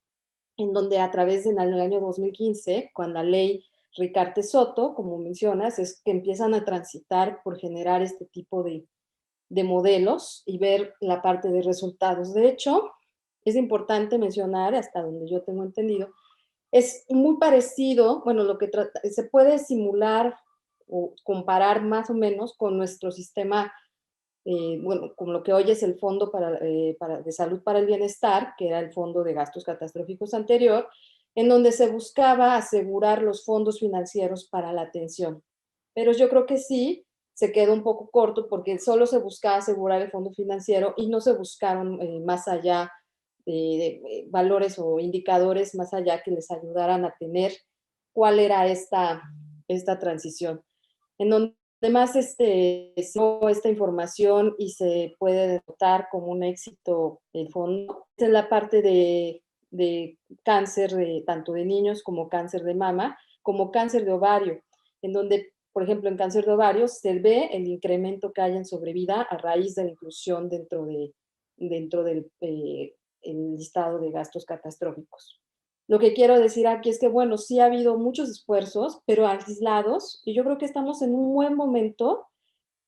en donde a través del año 2015, cuando la ley Ricarte Soto, como mencionas, es que empiezan a transitar por generar este tipo de modelos y ver la parte de resultados. De hecho, es importante mencionar, hasta donde yo tengo entendido, es muy parecido, bueno, lo que se puede simular o comparar más o menos con nuestro sistema, bueno, con lo que hoy es el Fondo de Salud para el Bienestar, que era el Fondo de Gastos Catastróficos anterior, en donde se buscaba asegurar los fondos financieros para la atención. Pero yo creo que sí, se quedó un poco corto porque solo se buscaba asegurar el fondo financiero y no se buscaron más allá de valores o indicadores más allá que les ayudaran a tener cuál era esta transición. En donde más esta información y se puede denotar como un éxito el fondo es en la parte de cáncer, tanto de niños como cáncer de mama, como cáncer de ovario, en donde, por ejemplo, en cáncer de ovario se ve el incremento que hay en sobrevida a raíz de la inclusión dentro del el listado de gastos catastróficos. Lo que quiero decir aquí es que, bueno, sí ha habido muchos esfuerzos, pero aislados, y yo creo que estamos en un buen momento,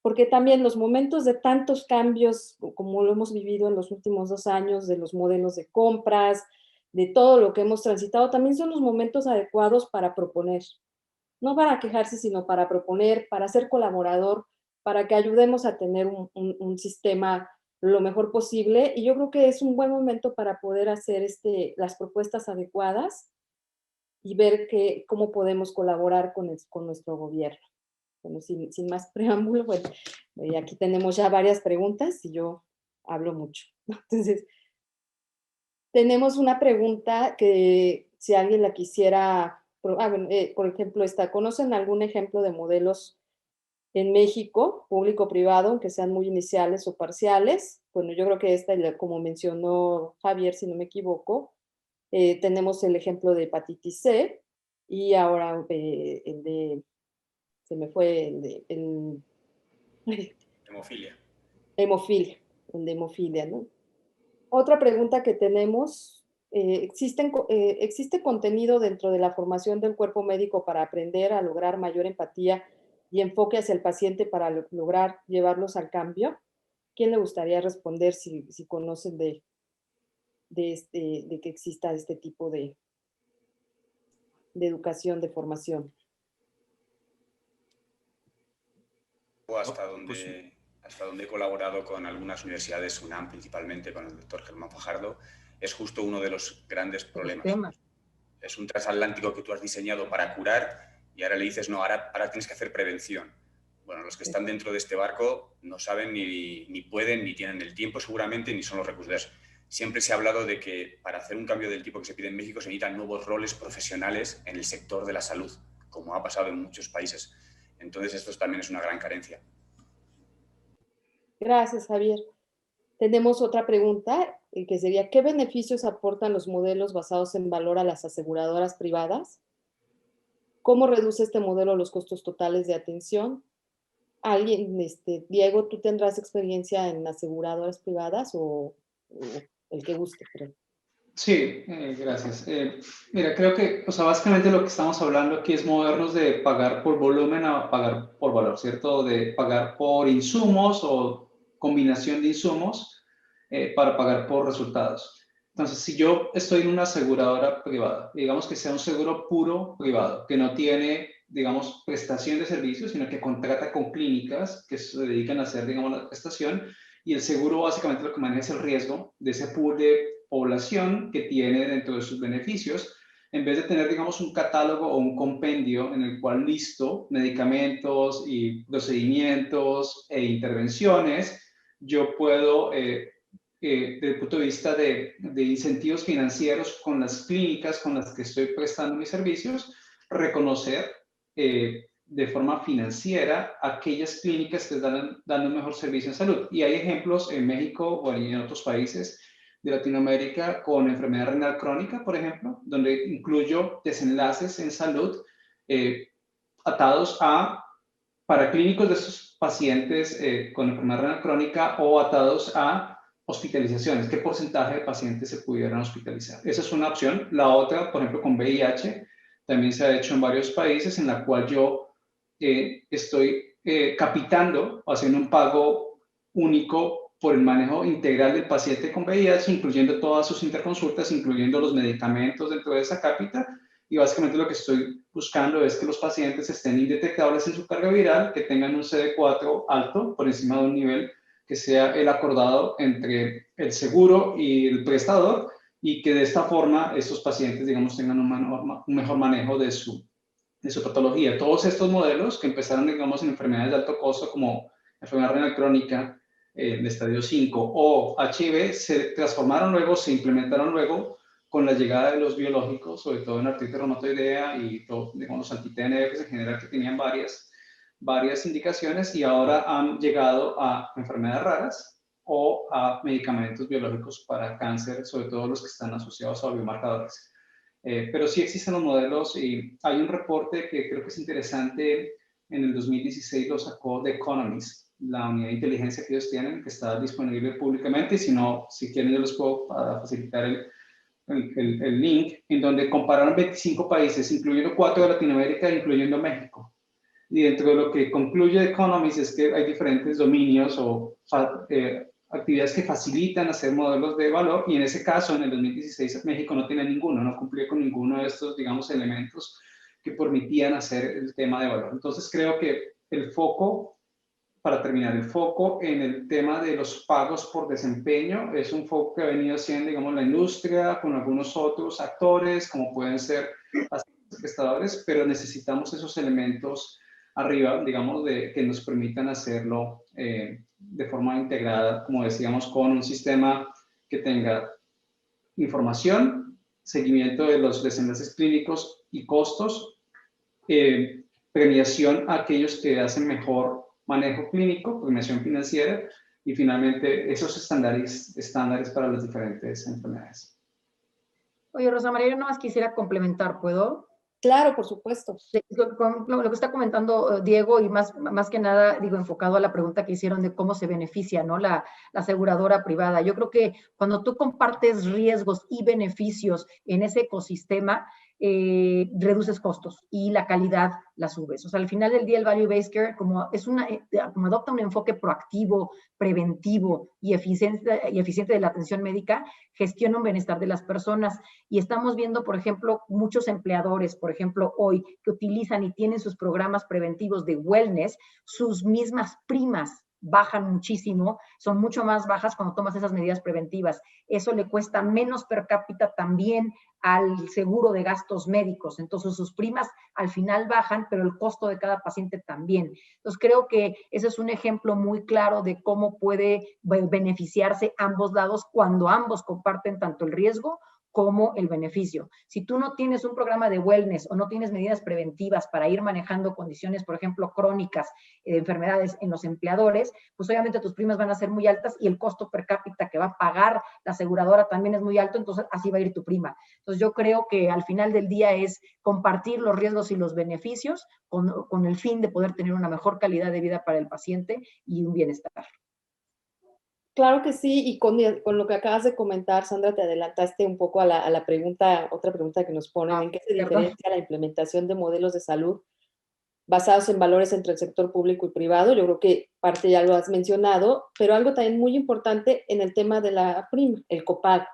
porque también los momentos de tantos cambios, como lo hemos vivido en los últimos 2 años, de los modelos de compras, de todo lo que hemos transitado, también son los momentos adecuados para proponer. No para quejarse, sino para proponer, para ser colaborador, para que ayudemos a tener un sistema lo mejor posible. Y yo creo que es un buen momento para poder hacer las propuestas adecuadas y ver cómo podemos colaborar con nuestro gobierno. Bueno, sin más preámbulo, bueno, aquí tenemos ya varias preguntas y yo hablo mucho. Entonces, tenemos una pregunta que si alguien la quisiera, por ejemplo, ¿conocen algún ejemplo de modelos en México, público-privado, aunque sean muy iniciales o parciales? Bueno, yo creo que como mencionó Javier, si no me equivoco, tenemos el ejemplo de hepatitis C y ahora el de, se me fue, Hemofilia. Hemofilia, el de hemofilia, ¿no? Otra pregunta que tenemos, ¿existe contenido dentro de la formación del cuerpo médico para aprender a lograr mayor empatía y enfoque hacia el paciente para lograr llevarlos al cambio? ¿Quién le gustaría responder si conocen de que exista este tipo de educación, de formación? Hasta donde he colaborado con algunas universidades, UNAM principalmente, con el doctor Germán Fajardo, es justo uno de los grandes problemas. Es un transatlántico que tú has diseñado para curar y ahora le dices, no, ahora tienes que hacer prevención. Bueno, los que están dentro de este barco no saben ni pueden, ni tienen el tiempo seguramente, ni son los recursos. Siempre se ha hablado de que para hacer un cambio del tipo que se pide en México se necesitan nuevos roles profesionales en el sector de la salud, como ha pasado en muchos países. Entonces, esto también es una gran carencia. Gracias, Javier. Tenemos otra pregunta, que sería, ¿qué beneficios aportan los modelos basados en valor a las aseguradoras privadas? ¿Cómo reduce este modelo los costos totales de atención? Diego, ¿tú tendrás experiencia en aseguradoras privadas o el que guste, creo? Sí, gracias. Mira, creo que, o sea, básicamente lo que estamos hablando aquí es movernos de pagar por volumen a pagar por valor, ¿cierto? De pagar por insumos o combinación de insumos para pagar por resultados. Entonces, si yo estoy en una aseguradora privada, digamos que sea un seguro puro privado, que no tiene, digamos, prestación de servicios, sino que contrata con clínicas que se dedican a hacer, digamos, la prestación, y el seguro básicamente lo que maneja es el riesgo de ese pool de población que tiene dentro de sus beneficios, en vez de tener, digamos, un catálogo o un compendio en el cual listo medicamentos y procedimientos e intervenciones, yo puedo, desde el punto de vista de incentivos financieros con las clínicas con las que estoy prestando mis servicios, reconocer de forma financiera aquellas clínicas que están dando un mejor servicio en salud. Y hay ejemplos en México o en otros países de Latinoamérica con enfermedad renal crónica, por ejemplo, donde incluyo desenlaces en salud atados a paraclínicos de esos pacientes con enfermedad renal crónica o atados a hospitalizaciones. ¿Qué porcentaje de pacientes se pudieran hospitalizar? Esa es una opción. La otra, por ejemplo, con VIH, también se ha hecho en varios países en la cual yo estoy capitando, haciendo un pago único por el manejo integral del paciente con VIH, incluyendo todas sus interconsultas, incluyendo los medicamentos dentro de esa cápita. Y básicamente lo que estoy buscando es que los pacientes estén indetectables en su carga viral, que tengan un CD4 alto, por encima de un nivel que sea el acordado entre el seguro y el prestador, y que de esta forma estos pacientes, digamos, tengan un mejor manejo de su su patología. Todos estos modelos que empezaron, digamos, en enfermedades de alto costo como enfermedad renal crónica de estadio 5 o HIV, se transformaron luego, se implementaron luego con la llegada de los biológicos, sobre todo en artritis reumatoidea y todo, digamos, los anti-TNFs en general, que tenían varias indicaciones, y ahora han llegado a enfermedades raras o a medicamentos biológicos para cáncer, sobre todo los que están asociados a biomarcadores. Pero sí existen los modelos y hay un reporte que creo que es interesante, en el 2016 lo sacó The Economist, la unidad de inteligencia que ellos tienen, que está disponible públicamente, y si no, si quieren yo les puedo facilitar el link, en donde compararon 25 países, incluyendo 4 de Latinoamérica, incluyendo México. Y dentro de lo que concluye The Economist es que hay diferentes dominios o actividades que facilitan hacer modelos de valor, y en ese caso, en el 2016, México no tenía ninguno, no cumplía con ninguno de estos, digamos, elementos que permitían hacer el tema de valor. Entonces, creo que el foco, para terminar, el foco en el tema de los pagos por desempeño es un foco que ha venido haciendo, digamos, la industria con algunos otros actores, como pueden ser los prestadores, pero necesitamos esos elementos arriba, digamos, que nos permitan hacerlo de forma integrada, como decíamos, con un sistema que tenga información, seguimiento de los desenlaces clínicos y costos, premiación a aquellos que hacen mejor manejo clínico, premiación financiera, y finalmente esos estándares para las diferentes enfermedades. Oye, Rosa María, yo nada más quisiera complementar, ¿puedo? Claro, por supuesto. Lo que está comentando Diego, y más que nada, digo, enfocado a la pregunta que hicieron de cómo se beneficia, ¿no? La aseguradora privada. Yo creo que cuando tú compartes riesgos y beneficios en ese ecosistema, reduces costos y la calidad la subes. O sea, al final del día el Value-Based Care, como adopta un enfoque proactivo, preventivo y eficiente de la atención médica, gestiona un bienestar de las personas. Y estamos viendo, por ejemplo, muchos empleadores, por ejemplo, hoy, que utilizan y tienen sus programas preventivos de wellness, sus mismas primas bajan muchísimo, son mucho más bajas cuando tomas esas medidas preventivas. Eso le cuesta menos per cápita también al seguro de gastos médicos. Entonces, sus primas al final bajan, pero el costo de cada paciente también. Entonces, creo que ese es un ejemplo muy claro de cómo puede beneficiarse ambos lados cuando ambos comparten tanto el riesgo como el beneficio. Si tú no tienes un programa de wellness o no tienes medidas preventivas para ir manejando condiciones, por ejemplo, crónicas de enfermedades en los empleadores, pues obviamente tus primas van a ser muy altas y el costo per cápita que va a pagar la aseguradora también es muy alto, entonces así va a ir tu prima. Entonces yo creo que al final del día es compartir los riesgos y los beneficios con el fin de poder tener una mejor calidad de vida para el paciente y un bienestar. Claro que sí, y con lo que acabas de comentar, Sandra, te adelantaste un poco a la pregunta, otra pregunta que nos ponen, ¿en qué se diferencia la implementación de modelos de salud basados en valores entre el sector público y privado? Yo creo que parte ya lo has mencionado, pero algo también muy importante en el tema de la prima, el copago.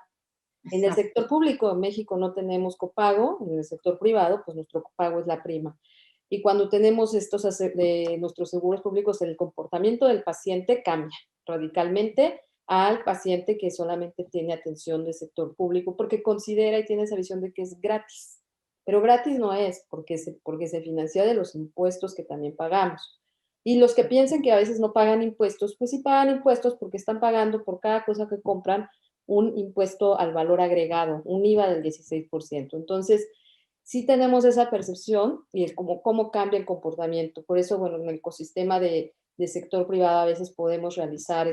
En el sector público en México no tenemos copago, en el sector privado, pues nuestro copago es la prima. Y cuando tenemos de nuestros seguros públicos, el comportamiento del paciente cambia radicalmente al paciente que solamente tiene atención del sector público, porque considera y tiene esa visión de que es gratis. Pero gratis no es, porque se financia de los impuestos que también pagamos. Y los que piensen que a veces no pagan impuestos, pues sí pagan impuestos porque están pagando por cada cosa que compran un impuesto al valor agregado, un IVA del 16%. Entonces, sí tenemos esa percepción y es como cómo cambia el comportamiento. Por eso, bueno, en el ecosistema de sector privado a veces podemos realizar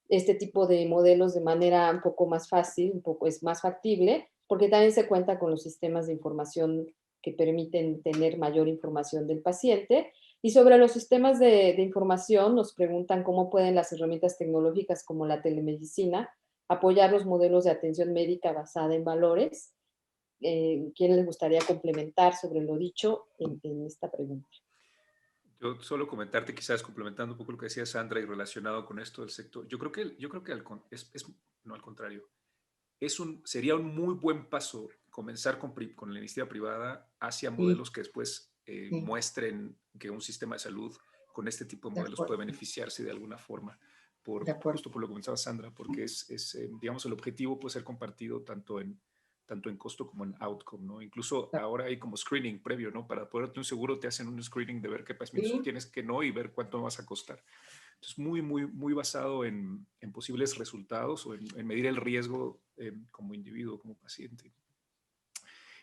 este tipo de modelos de manera un poco más fácil, un poco es más factible, porque también se cuenta con los sistemas de información que permiten tener mayor información del paciente. Y sobre los sistemas de información, nos preguntan cómo pueden las herramientas tecnológicas como la telemedicina apoyar los modelos de atención médica basada en valores. ¿Quién les gustaría complementar sobre lo dicho en esta pregunta? Yo solo comentarte, quizás complementando un poco lo que decía Sandra y relacionado con esto del sector. Yo creo que no al contrario. Sería un muy buen paso comenzar con la iniciativa privada hacia modelos que después muestren que un sistema de salud con este tipo de modelos puede beneficiarse de alguna forma, justo por lo que comenzaba Sandra, porque digamos, el objetivo puede ser compartido tanto en tanto en costo como en outcome, ¿no? Incluso ahora hay como screening previo, ¿no? Para poder tener un seguro te hacen un screening de ver qué padecimientos tienes, que no, y ver cuánto vas a costar. Entonces, muy basado en posibles resultados o en medir el riesgo como individuo, como paciente.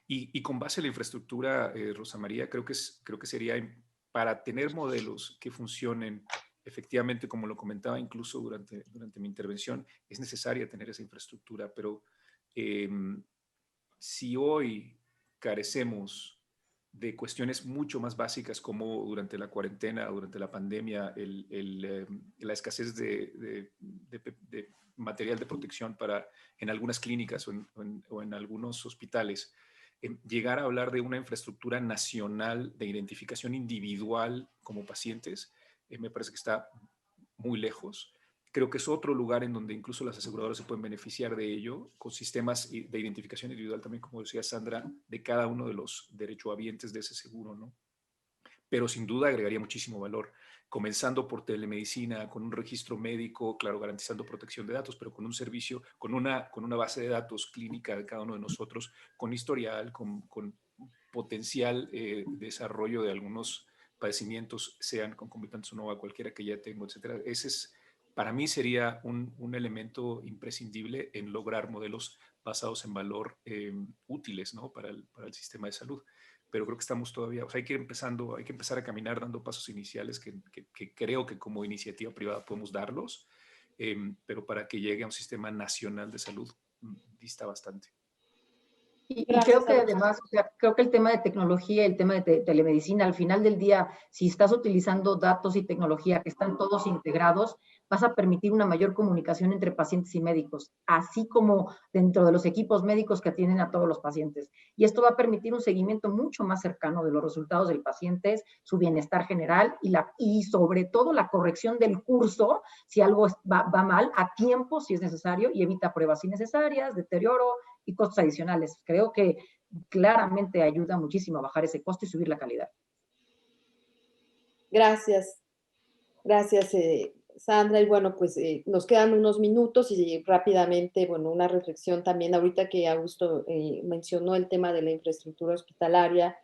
Y con base en la infraestructura, Rosa María, creo que sería para tener modelos que funcionen efectivamente, como lo comentaba incluso durante mi intervención, es necesaria tener esa infraestructura, pero si hoy carecemos de cuestiones mucho más básicas como durante la cuarentena, durante la pandemia, la escasez de material de protección en algunas clínicas o en algunos hospitales, llegar a hablar de una infraestructura nacional de identificación individual como pacientes, me parece que está muy lejos. Creo que es otro lugar en donde incluso las aseguradoras se pueden beneficiar de ello, con sistemas de identificación individual también, como decía Sandra, de cada uno de los derechohabientes de ese seguro, ¿no? Pero sin duda agregaría muchísimo valor, comenzando por telemedicina, con un registro médico, claro, garantizando protección de datos, pero con un servicio, con una base de datos clínica de cada uno de nosotros, con historial, con potencial desarrollo de algunos padecimientos, sean concomitantes o no, a cualquiera que ya tengo, etcétera. Para mí sería un elemento imprescindible en lograr modelos basados en valor útiles, ¿no? para el sistema de salud. Pero creo que estamos todavía, o sea, hay que empezar a caminar dando pasos iniciales que creo que como iniciativa privada podemos darlos, pero para que llegue a un sistema nacional de salud dista bastante. Y creo que además, o sea, creo que el tema de tecnología, el tema de telemedicina, al final del día, si estás utilizando datos y tecnología que están todos integrados, vas a permitir una mayor comunicación entre pacientes y médicos, así como dentro de los equipos médicos que atienden a todos los pacientes. Y esto va a permitir un seguimiento mucho más cercano de los resultados del paciente, su bienestar general y sobre todo la corrección del curso, si algo va mal, a tiempo si es necesario, y evita pruebas innecesarias, deterioro y costos adicionales. Creo que claramente ayuda muchísimo a bajar ese costo y subir la calidad. Gracias, Sandra. Y bueno, pues nos quedan unos minutos y rápidamente, bueno, una reflexión también ahorita que Augusto mencionó el tema de la infraestructura hospitalaria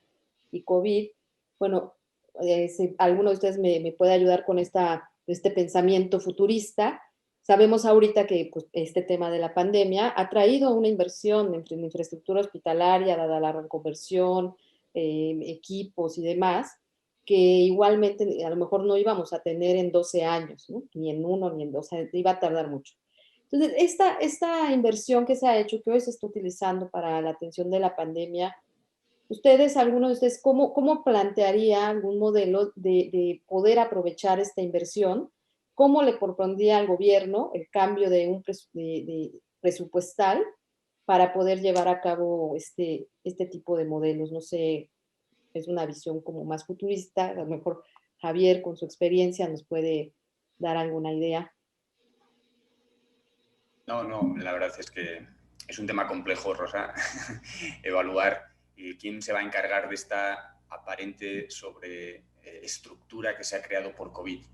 y COVID. Bueno, si alguno de ustedes me puede ayudar con este pensamiento futurista. Sabemos ahorita que pues, este tema de la pandemia ha traído una inversión en infraestructura hospitalaria, dada la reconversión, equipos y demás, que igualmente a lo mejor no íbamos a tener en 12 años, ¿no? Ni en 1, ni en 2, iba a tardar mucho. Entonces, esta inversión que se ha hecho, que hoy se está utilizando para la atención de la pandemia, alguno de ustedes, ¿cómo plantearía algún modelo de poder aprovechar esta inversión? ¿Cómo le propondría al gobierno el cambio de un presupuestal para poder llevar a cabo este tipo de modelos? No sé, es una visión como más futurista, a lo mejor Javier con su experiencia nos puede dar alguna idea. No, la verdad es que es un tema complejo, Rosa, evaluar quién se va a encargar de esta aparente estructura que se ha creado por COVID.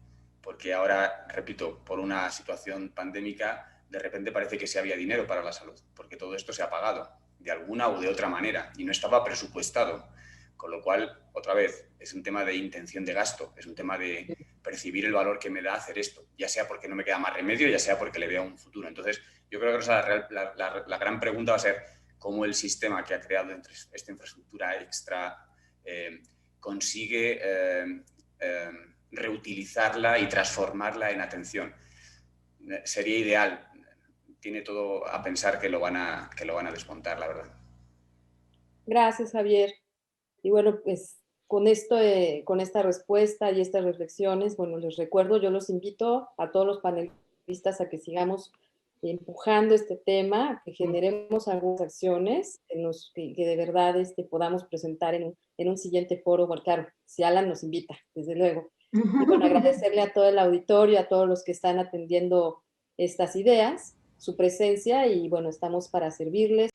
Porque ahora, repito, por una situación pandémica, de repente parece que sí había dinero para la salud, porque todo esto se ha pagado de alguna o de otra manera y no estaba presupuestado. Con lo cual, otra vez, es un tema de intención de gasto, es un tema de percibir el valor que me da hacer esto, ya sea porque no me queda más remedio, ya sea porque le veo un futuro. Entonces, yo creo que la gran pregunta va a ser cómo el sistema que ha creado esta infraestructura extra consigue reutilizarla y transformarla en atención. Sería ideal. Tiene todo a pensar que lo van a desmontar, la verdad. Gracias, Javier. Y bueno, pues con esta respuesta y estas reflexiones, bueno, les recuerdo, yo los invito a todos los panelistas a que sigamos empujando este tema, que generemos algunas acciones que de verdad podamos presentar en un siguiente foro. Bueno, claro, si Alan nos invita, desde luego. Y bueno, agradecerle a todo el auditorio, a todos los que están atendiendo estas ideas, su presencia, y bueno, estamos para servirles.